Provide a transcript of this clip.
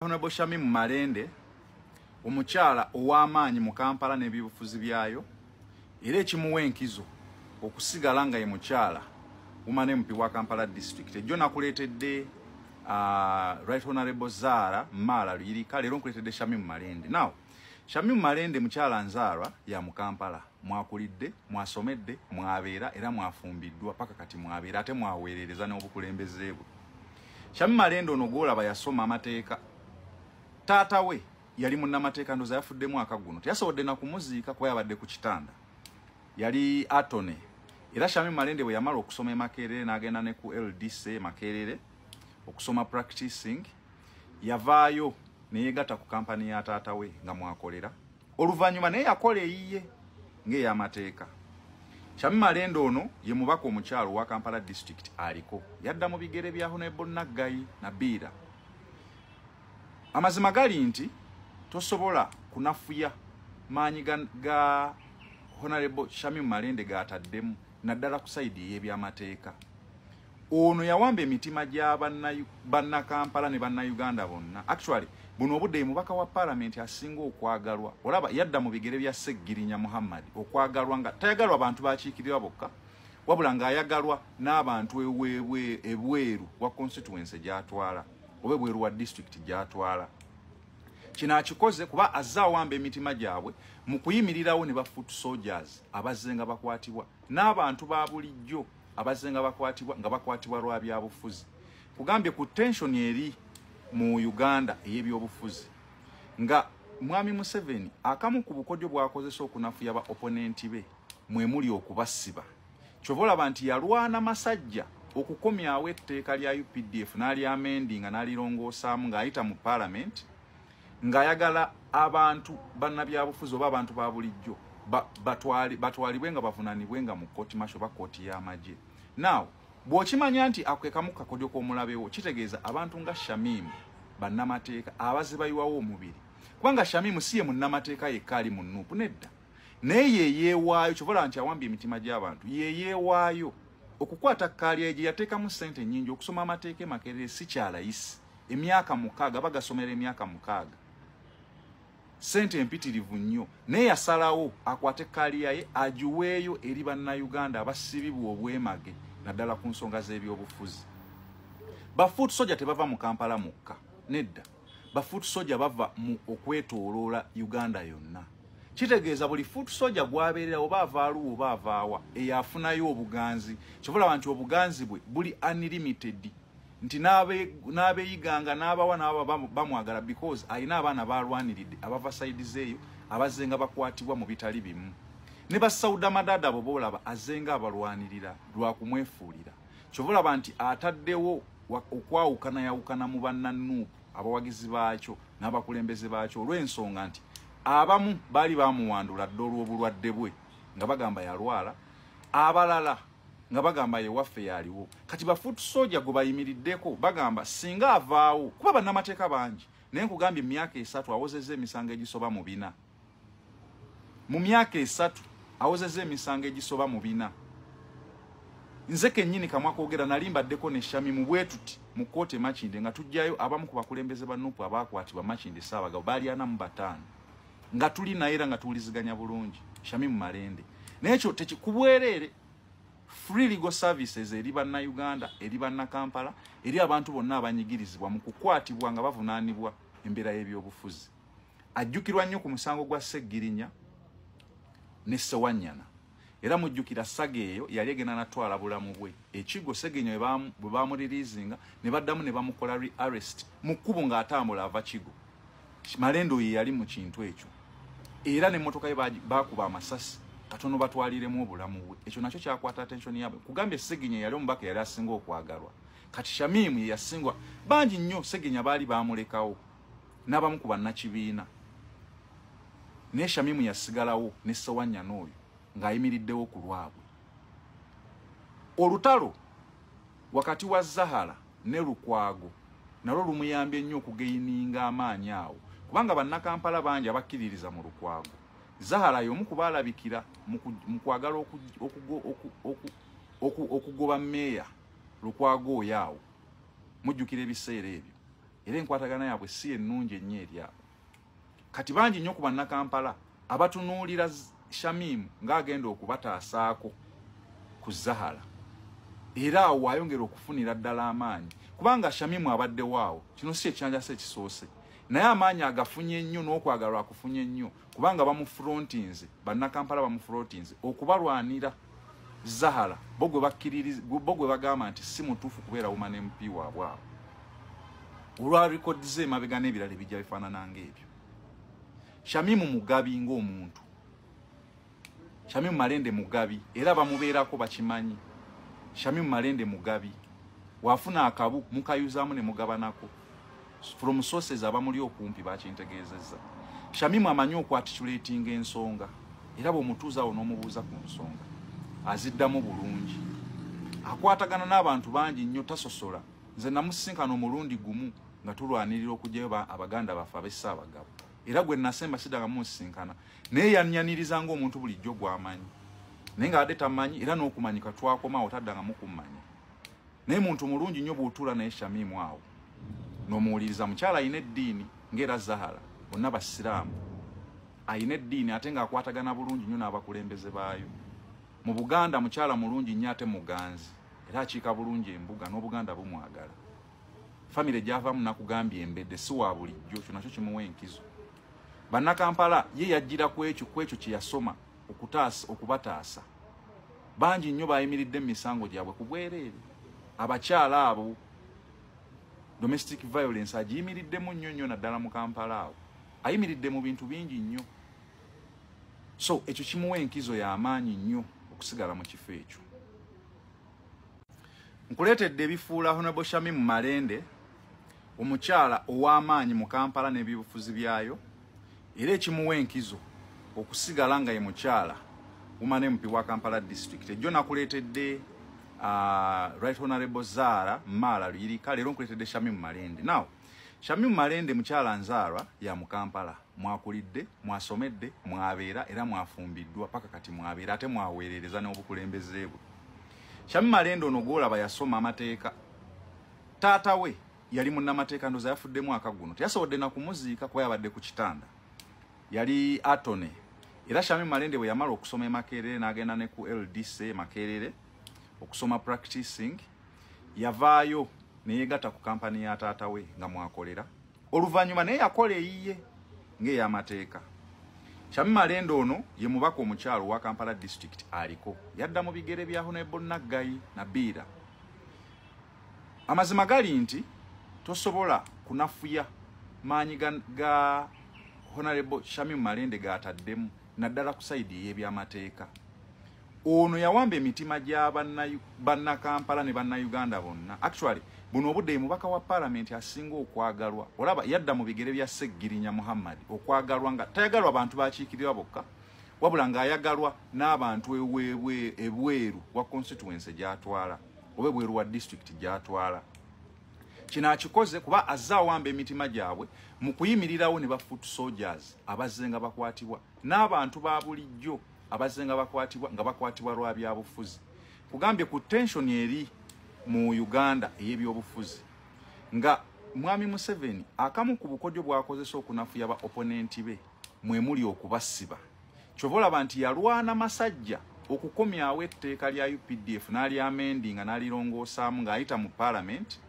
Honorable Shamim Malende omukyala ow'amaanyi mu Kampala n'ebyobufuzi byayo era ekimuwa enkizo okusigala nga ye mukyala Woman MP wa Kampala District. Ejjo nakuleetedde Right Honorable Zara Mala Luyirika, leero nkuleetedde Shamim Malende. Now Shamim Malende mukyala nzaalwa ya mu Kampala, mwakulidde, mwasomedde, mwabeera era mwafumbiddwa paka kati mwabeera ate mwaweerereza n'obukulembeze bwe. Shamim Malende ono gw'olaba yasoma amateeka. Taata we yali munnamateeka ndoza yafuddemu akaguno. Teyasobodde na kumuziika kuba yabadde ku kitanda. Yali atone. Era Shamim Malende bwe yamala okusoma Makerere n'agenda ne ku LDC Makerere okusoma practicing, yavaayo ne yegatta ku kampani ya taata we nga mwakolera. Oluvannyuma naye yakola eyiye ng'ey'amateeka. Shamim Malende ono ye mubaka omukyalo wa Kampala District aliko. Yadda mu bigere bya Honorable Naggayi na Biira. Amazima gali nti tosobola kunafuya maanyi ga Honorable Shamim Malende gataddemu naddala ku side y'ebyamateeka. Ono yawamba emitima gy'abanna Kampala ne banna Uganda bonna. Actually buno obudde mubaka wa parliament asinga okwagalwa. Olaba yadda mu bigere bya Seggirinya Muhammad okwagalwa nga tayagalwa abantu bakiikirira bokka, wabula nga ayagalwa n'abantu ebweru wa constituency gy'atwala oba ebweru wa district gy'atwala. Kino akikoze kuba azza awamba emitima gyabwe mu kuyimirirawo ne ba foot soldiers abazenga bakwatibwa n'abantu ba bulijjo abazenga bakwatibwa nga bakwatibwa lwa byabufuzi. Kugambye ku tension eri mu Uganda ey'ebyobufuzi nga Mwami Museveni akamu ku bukodyo bwakozesa okunafuya ba opponent be mwe muli okubasiba. Kyovola banti yalwana masajja okukomyawo etteeka lya UPDF n'alyamendinga n'alirongosaamu ng'ayita mu parliament ng'ayagala abantu bannabyabufuzi oba abantu ba bulijjo batwalibwe nga bavunaanibwe nga mu kooti masho ba kooti y'amagye. Now bw'okimanya nti akwekamu kakodyo k'omulabewo kitegeeza abantu nga Shamim bannamateeka abazibayiwawo omubiri, kubanga Shamim si ye munnamateeka yekka ali mu Nuupu nedda, naye yeyeewaayo. Kyovola nti awambye emitima gy'abantu, yeyeewaayo okukwata kaalya gye yateekamu ssente nnyingi okusoma amateeka Makerere si kyalayisi. Emyaka 6 bagasomera emyaka 6, ssente empitirivu nnyo, naye yasalawo akwate kaalya ye agiweeyo eri bannayuganda abasibibwa obwemage naddala ku nsonga z'ebyobufuzi. Bafoot soja tebava mu Kampala mukka nedda, bafoot soja bava mu okwetooloola Uganda yonna. Kitegeeza buli foot soja gwabeerera oba avaaluwo oba avaawa eyafunayo obuganzi. Kyovola nti obuganzi bwe buli unlimited, nti n'abeeyiganga n'abawa n'aba bamwagala because ayina abaana balwaniridde abava side zeeyo abazenga bakwatibwa mu bitali bimu. Ne basauda madada bo bolaba azenga abalwanirira lwa kumwefuulira. Kyovola nti ataddewo okwawukana yawukana mu banna Nuupu abawagizi baakyo n'abakulembeze baakyo olw'ensonga nti abamu bali bamuwandula dda olw'obulwadde bwe nga bagamba yalwala, abalala nga bagamba ye waffe yaliwo. Kati ba foot soldier gwe bayimiriddeko bagamba singa avaawo, kuba bannamateeka bangi, naye nkugambye emyaka 3 awozezza emisango egisoba mu 4. Mu myaka 3 awozezza emisango egisoba mu 4. Nze kennyini kamwa koogera nali mbaddeko ne Shamim bwetuti mu kkooti e Makindye nga tujjayo abamu ku bakulembeze ba Nuupu abaakwatibwa Makindye Ssaabagabo baali 45 nga tuli naye era nga tuwuliziganya bulungi Shamim Malende. Naye ekyo tekikubwerere free legal services eri bannayuganda, eri bannakampala, eri abantu bonna abanyigirizibwa mu kukwatibwa nga bavunaanibwa embeera y'ebyobufuzi. Ajjukirwa nnyo ku musango gwa Seggirinya ne Ssewanyana. Era mujjukira Sage eyo yali egenda natwala bulamu bwe. Ekigo Seggirinya bwe bamuririizinga ne baddamu ne bamukola re-arrest mu kkubo ng'atambula ava Kigo. Malende oyo yali mu kintu ekyo. Era n'emmotoka ye baakuba amasasi katono batwaliremu obulamu bwe. Ekyo nakyo kyakwata attention yaabwe. Kugambye Seggirinya yali omubaka yali asinga okwagalwa. Kati Shamim ye yasingwa. Bangi nnyo Seggirinya baali baamulekawo n'abamu ku bannakibiina. Naye Shamim yasigalawo ne Ssewanyana oyo ng'ayimiriddewo ku lwabwe. Olutalo wakati wa Zahara ne Lukwago nalwo lumuyambye nnyo okugeyininga amaanyi awo, kubanga bannakampala bangi abakkiririza mu Lukwago. Zahara y'omu ku baalabikira mu kwagala okugoba mmeeya Lukwago oyo awo. Mujjukira ebiseera ebyo. era enkwatagana yaabwe si ennungi ennyo eri abo. Kati bangi nnyo ku bannakampala abatunuulira Shamim ng'agenda okubataasaako ku Zahara, era awo wayongera okufunira ddala amaanyi, kubanga Shamim abadde waawo. Kino si ekyanja se kisoose, naye amaanyi agafunye nnyo n'okwagalwa akufunye nnyo, kubanga bamufrontinze, bannakampala bamufrontinze okubalwanira Zahara. Bo gwe bagamba nti si mutuufu kubeera Women MP waabwe awo. Olwa record ze mabega n'ebirala bijja bifaanana ng'ebyo. Shamim mugabi ng'omuntu. Shamim Malende mugabi, era bamubeerako bakimanyi. Shamim Malende mugabi, wafuna akabu mukayuzaamu ne mugabanako. From sources abamuli okumpi bakintegeezezza. Shamim amanyi okwatitulatinga ensonga, era bw'omutuuza awo n'omubuuza ku nsonga aziddamu bulungi. Akwatagana n'abantu bangi nnyo, tasosola. Nze namusisinkana omulundi gumu nga tulwanirira okugyayo abaganda baffe ab'Essaabagabo, era gwe nasemba siddaga musisinkana, naye yannyaniriza ng'omuntu bulijjo gw'amanyi, naye nga ate tamanyi, era n'okumanyika twakomaawo taddanga mukummanya. Naye muntu mulungi nnyo bw'otuula naye Shamim awo n'omuwuliriza. Mukyala ayina eddiini ng'era Zahara, bonna basiraamu, ayina eddiini ate ng'akwatagana bulungi nnyo n'abakulembeze baayo. Mu Buganda mukyala mulungi nnyo ate muganzi, era akiika bulungi embuga, n'Obuganda bumwagala. Famire gy'avaamu nakugambye embedde si wa bulijjo, kyo nakyo kimuwa enkizo. Bannakampala ye yajjira ku ekyo kye yasoma okubataasa. Bangi nnyo bayimiridde mu misango gyabwe ku bwereere. Abakyala abo domestic violence agiyimiriddemu nnyo nnyo naddala mu Kampala awo. Ayimiridde mu bintu bingi nnyo. So ekyo kimuwa enkizo y'amaanyi nnyo okusigala mu kifo ekyo. Nkuleetedde ebifuula Honorable Shamim Malende, omukyala ow'amaanyi mu Kampala n'ebyobufuzi byayo, era ekimuwa enkizo okusigala nga ye mukyala Women MP wa Kampala District. Ejjo nakuleetedde Right Honorable Zara Mala Luyirika, leero nkuleetedde Shamim Malende. Now, Shamim Malende mukyala nzaalwa ya mu Kampala. Mwakulidde, mwasomedde, mwabeera era mwafumbiddwa paka kati mwabeera ate mwaweerereza n'obukulembeze bwe. Shamim Malende ono gw'olaba yasoma amateeka. Taata we yali munnamateeka, ndoza yafuddemu akaguno. Teyasobodde na kumuziika kuba yabadde ku kitanda. Yali atone. Era Shamim Malende bwe yamala okusoma e Makerere n'agenda ne ku LDC Makerere okusoma practicing, yavaayo ne yeegatta ku kampani ya taata we nga mwakolera. Oluvannyuma naye yakola eyiye ng'ey'amateeka. Shamim Malende ono ye mubaka omukyalo wa Kampala District aliko. Yadda mu bigere bya Honorable Naggayi na Biira. Amazima gali nti tosobola kunafuya maanyi ga Honorable Shamim Malende gataddemu naddala ku saidi y'ebyamateeka. Ono yawamba emitima gya bannakampala ne bannayuganda bonna. Actually buno obudde ye mubaka wa parliament asinga okwagalwa. Olaba yadda mu bigere bya Seggirinya Muhammad, okwagalwa nga tayagalwa abantu bakiikirirwa bokka, wabula ng'ayagalwa n'abantu ebweru wa constituency gy'atwala oba ebweru wa district gy'atwala. Kino akikoze kuba azze awamba emitima gyabwe mu kuyimirirawo ne ba foot soldiers abazze nga bakwatibwa, n'abantu ba bulijjo abazze nga bakwatibwa lwa byabufuzi. Kugambye ku tension eri mu Uganda ey'ebyobufuzi nga Mwami Museveni akamu ku bukodyo bw'akozesa okunafuya ba opponent be mwe muli okubasiba. Kyova olaba nti yalwana masajja okukomyawo etteeka lya UPDF n'alyamendinga n'alirongosaamu ng'ayita mu parliament